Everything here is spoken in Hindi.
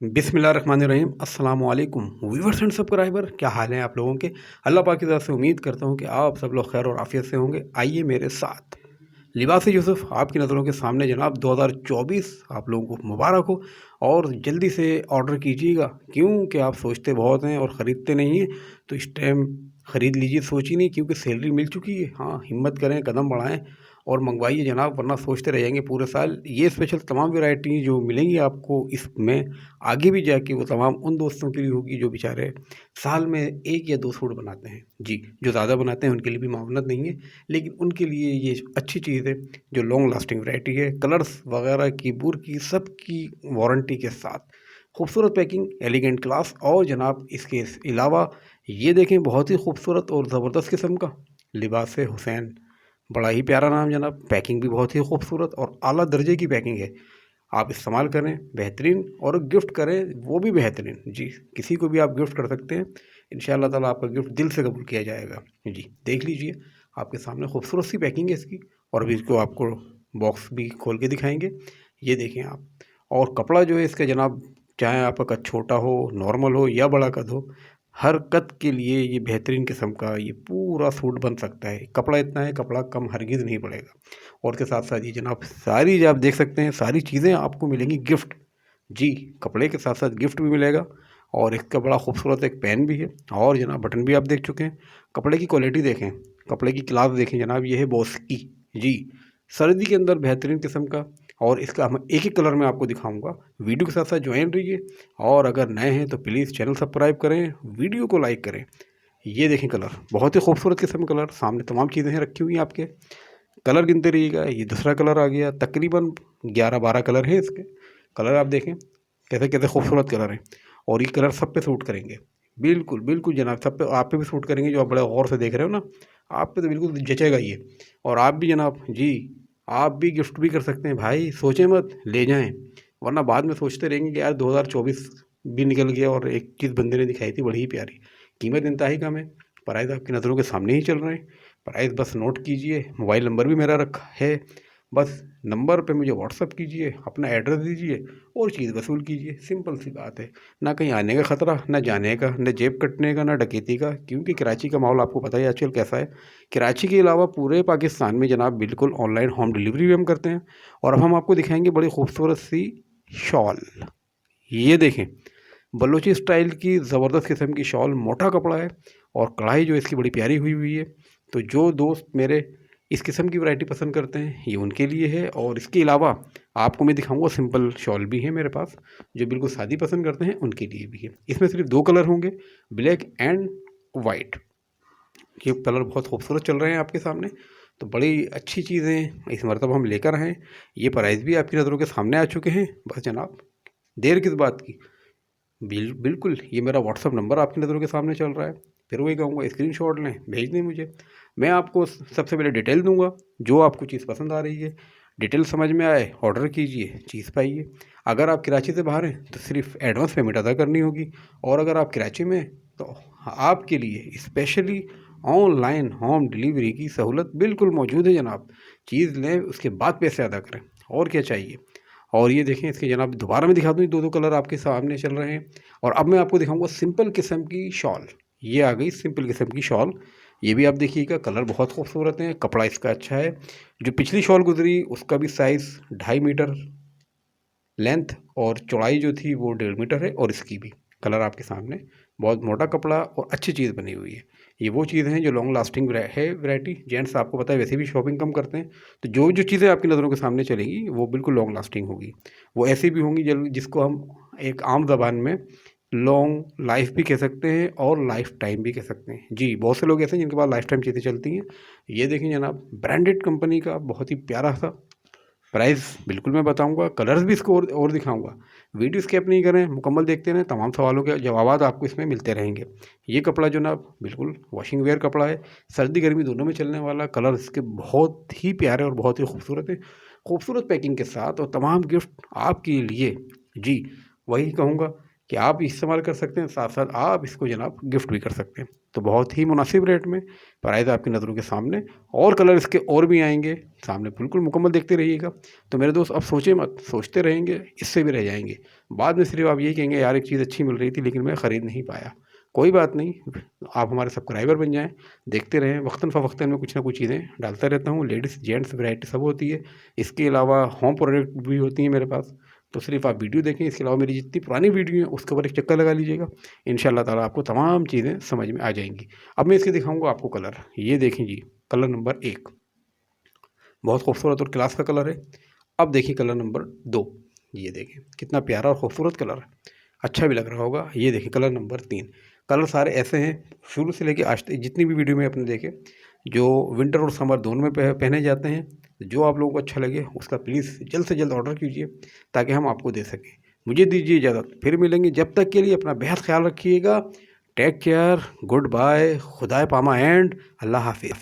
बिस्मिल्लाहिर्रहमानिर्रहीम अस्सलाम वालेकुम व्यूअर्स एंड सब्सक्राइबर, क्या हाल है आप लोगों के। अल्लाह पाक की तरफ से उम्मीद करता हूँ कि आप सब लोग खैर और आफियत से होंगे। आइए मेरे साथ लिबास यूसुफ आपकी नज़रों के सामने जनाब 2024 आप लोगों को मुबारक हो। और जल्दी से ऑर्डर कीजिएगा, क्योंकि आप सोचते बहुत हैं और ख़रीदते नहीं हैं। तो इस टाइम ख़रीद लीजिए, सोच ही नहीं, क्योंकि सैलरी मिल चुकी है। हाँ, हिम्मत करें, कदम बढ़ाएं और मंगवाइए जनाब, वरना सोचते रह जाएंगे पूरे साल। ये स्पेशल तमाम वैरायटी जो मिलेंगी आपको इसमें आगे भी जाके, वो तमाम उन दोस्तों के लिए होगी जो बेचारे साल में 1 या 2 सूट बनाते हैं। जी, जो ज़्यादा बनाते हैं उनके लिए भी मामूनत नहीं है, लेकिन उनके लिए ये अच्छी चीज़ है जो लॉन्ग लास्टिंग वैरायटी है। कलर्स वगैरह की, बुर की, सब की वारंटी के साथ खूबसूरत पैकिंग, एलिगेंट क्लास। और जनाब इसके अलावा ये देखें, बहुत ही खूबसूरत और ज़बरदस्त किस्म का लिबास हुसैन। बड़ा ही प्यारा नाम जनाब, पैकिंग भी बहुत ही खूबसूरत और आला दर्जे की पैकिंग है। आप इस्तेमाल करें बेहतरीन, और गिफ्ट करें वो भी बेहतरीन। जी, किसी को भी आप गिफ्ट कर सकते हैं, इंशाअल्लाह ताला आपका गिफ्ट दिल से कबूल किया जाएगा। जी, देख लीजिए, आपके सामने खूबसूरत सी पैकिंग है इसकी। और अभी इसको आपको बॉक्स भी खोल के दिखाएंगे। ये देखें आप। और कपड़ा जो है इसका जनाब, चाहे आपका कद छोटा हो, नॉर्मल हो या बड़ा कद हो, हर कद के लिए ये बेहतरीन किस्म का ये पूरा सूट बन सकता है। कपड़ा इतना है, कपड़ा कम हरगिज़ नहीं पड़ेगा। और के साथ साथ ये जनाब सारी, जो आप देख सकते हैं, सारी चीज़ें आपको मिलेंगी गिफ्ट। जी, कपड़े के साथ साथ गिफ्ट भी मिलेगा। और इसका बड़ा खूबसूरत एक पेन भी है। और जनाब बटन भी आप देख चुके हैं। कपड़े की क्वालिटी देखें, कपड़े की क्लास देखें जनाब, ये है बॉस की। जी, सर्दी के अंदर बेहतरीन किस्म का। और इसका हम एक ही कलर में आपको दिखाऊंगा। वीडियो के साथ साथ ज्वाइन रहिए। और अगर नए हैं तो प्लीज़ चैनल सब्सक्राइब करें, वीडियो को लाइक करें। ये देखें कलर, बहुत ही खूबसूरत किस्म का कलर। सामने तमाम चीज़ें हैं रखी हुई हैं आपके, कलर गिनते रहिएगा। ये दूसरा कलर आ गया, तकरीबन 11-12 कलर हैं इसके। कलर आप देखें कैसे कैसे खूबसूरत कलर हैं। और ये कलर सब पे सूट करेंगे। बिल्कुल बिल्कुल जनाब, सब पे, आप पे भी सूट करेंगे। जो आप बड़े गौर से देख रहे हो ना, आप पे तो बिल्कुल जचेगा ये। और आप भी जनाब, जी, आप भी गिफ्ट भी कर सकते हैं भाई। सोचें मत, ले जाएं, वरना बाद में सोचते रहेंगे कि यार 2024 भी निकल गया और एक चीज़ बंदे ने दिखाई थी बड़ी ही प्यारी। कीमत इंतहाई कम है, प्राइस आपकी नज़रों के सामने ही चल रहे हैं। प्राइस बस नोट कीजिए, मोबाइल नंबर भी मेरा रखा है। बस नंबर पे मुझे व्हाट्सअप कीजिए, अपना एड्रेस दीजिए और चीज़ वसूल कीजिए। सिंपल सी बात है। ना कहीं आने का ख़तरा, ना जाने का, ना जेब कटने का, ना डकैती का, क्योंकि कराची का माहौल आपको पता ही आजकल कैसा है। कराची के अलावा पूरे पाकिस्तान में जनाब बिल्कुल ऑनलाइन होम डिलीवरी भी हम करते हैं। और अब हम आपको दिखाएंगे बड़ी खूबसूरत सी शॉल। ये देखें, बलोची स्टाइल की ज़बरदस्त किस्म की शॉल, मोटा कपड़ा है। और कढ़ाई जो इसकी बड़ी प्यारी हुई हुई है। तो जो दोस्त मेरे इस किस्म की वैरायटी पसंद करते हैं, ये उनके लिए है। और इसके अलावा आपको मैं दिखाऊंगा सिंपल शॉल भी है मेरे पास, जो बिल्कुल सादी पसंद करते हैं उनके लिए भी है। इसमें सिर्फ 2 कलर होंगे, ब्लैक एंड वाइट। ये कलर बहुत खूबसूरत चल रहे हैं आपके सामने। तो बड़ी अच्छी चीज़ें इस मरतबा हम लेकर आए हैं। ये प्राइस भी आपकी नज़रों के सामने आ चुके हैं। बस जनाब, देर किस बात की। बिल्कुल, ये मेरा व्हाट्सअप नंबर आपकी नज़रों के सामने चल रहा है। फिर वही कहूँगा, स्क्रीनशॉट लें, भेज दें मुझे। मैं आपको सबसे पहले डिटेल दूंगा, जो आपको चीज़ पसंद आ रही है, डिटेल समझ में आए, ऑर्डर कीजिए, चीज़ पाइए। अगर आप कराची से बाहर हैं तो सिर्फ एडवांस पेमेंट अदा करनी होगी। और अगर आप कराची में हैं तो आपके लिए स्पेशली ऑनलाइन होम डिलीवरी की सहूलत बिल्कुल मौजूद है जनाब। चीज़ लें, उसके बाद पैसे अदा करें, और क्या चाहिए। और ये देखें, इसके जनाब दोबारा मैं दिखा दूँ, 2-2 कलर आपके सामने चल रहे हैं। और अब मैं आपको दिखाऊंगा सिंपल किस्म की शॉल। ये आ गई सिंपल किस्म की शॉल। ये भी आप देखिएगा, कलर बहुत खूबसूरत है, कपड़ा इसका अच्छा है। जो पिछली शॉल गुजरी उसका भी साइज़ 2.5 मीटर लेंथ, और चौड़ाई जो थी वो 1.5 मीटर है। और इसकी भी कलर आपके सामने, बहुत मोटा कपड़ा और अच्छी चीज़ बनी हुई है। ये वो चीज़ हैं जो लॉन्ग लास्टिंग है वैरायटी। जेंट्स आपको पता है वैसे भी शॉपिंग कम करते हैं। तो जो जो चीज़ें आपकी नज़रों के सामने चलेंगी वो बिल्कुल लॉन्ग लास्टिंग होगी। वो ऐसी भी होंगी जिसको हम एक आम ज़बान में लॉन्ग लाइफ भी कह सकते हैं और लाइफ टाइम भी कह सकते हैं। जी, बहुत से लोग ऐसे हैं जिनके पास लाइफ टाइम चीज़ें चलती हैं। ये देखें जनाब, ब्रांडेड कंपनी का बहुत ही प्यारा सा प्राइस बिल्कुल मैं बताऊंगा, कलर्स भी इसको और दिखाऊंगा। वीडियो स्किप नहीं करें, मुकम्मल देखते रहें, तमाम सवालों के जवाब आपको इसमें मिलते रहेंगे। ये कपड़ा जो ना बिल्कुल वॉशिंग वेयर कपड़ा है, सर्दी गर्मी दोनों में चलने वाला। कलर इसके बहुत ही प्यारे और बहुत ही खूबसूरत है, खूबसूरत पैकिंग के साथ और तमाम गिफ्ट आपके लिए। जी, वही कहूँगा कि आप इस्तेमाल कर सकते हैं, साथ साथ आप इसको जनाब गिफ्ट भी कर सकते हैं। तो बहुत ही मुनासिब रेट में प्राइस आपकी नज़रों के सामने, और कलर इसके और भी आएंगे सामने, बिल्कुल मुकम्मल देखते रहिएगा। तो मेरे दोस्त अब सोचे मत, सोचते रहेंगे इससे भी रह जाएंगे, बाद में सिर्फ आप यही कहेंगे यार एक चीज़ अच्छी मिल रही थी लेकिन मैं ख़रीद नहीं पाया। कोई बात नहीं, आप हमारे सब्सक्राइबर बन जाएँ, देखते रहें, वक्तन फ़वक्तन में कुछ ना कुछ चीज़ें डालता रहता हूँ, लेडीज़ जेंट्स वैरायटी सब होती है। इसके अलावा होम प्रोडक्ट भी होती हैं मेरे पास, तो सिर्फ आप वीडियो देखें। इसके अलावा मेरी जितनी पुरानी वीडियो हैं उसके ऊपर एक चक्कर लगा लीजिएगा, इंशाअल्लाह ताला आपको तमाम चीज़ें समझ में आ जाएँगी। अब मैं इसके दिखाऊँगा आपको कलर, ये देखें जी, कलर नंबर 1 बहुत खूबसूरत और क्लास का कलर है। अब देखिए कलर नंबर 2, ये देखें कितना प्यारा और खूबसूरत कलर है, अच्छा भी लग रहा होगा। ये देखिए कलर नंबर 3, कलर सारे ऐसे हैं शुरू से लेके आज तक जितनी भी वीडियो में आपने देखे, जो विंटर और समर दोनों में पहने जाते हैं। जो आप लोगों को अच्छा लगे उसका प्लीज़ जल्द से जल्द ऑर्डर कीजिए ताकि हम आपको दे सकें। मुझे दीजिए इजाज़त, फिर मिलेंगे, जब तक के लिए अपना बेहद ख्याल रखिएगा। टेक केयर, गुड बाय, खुदाए पामा एंड अल्लाह हाफिज़।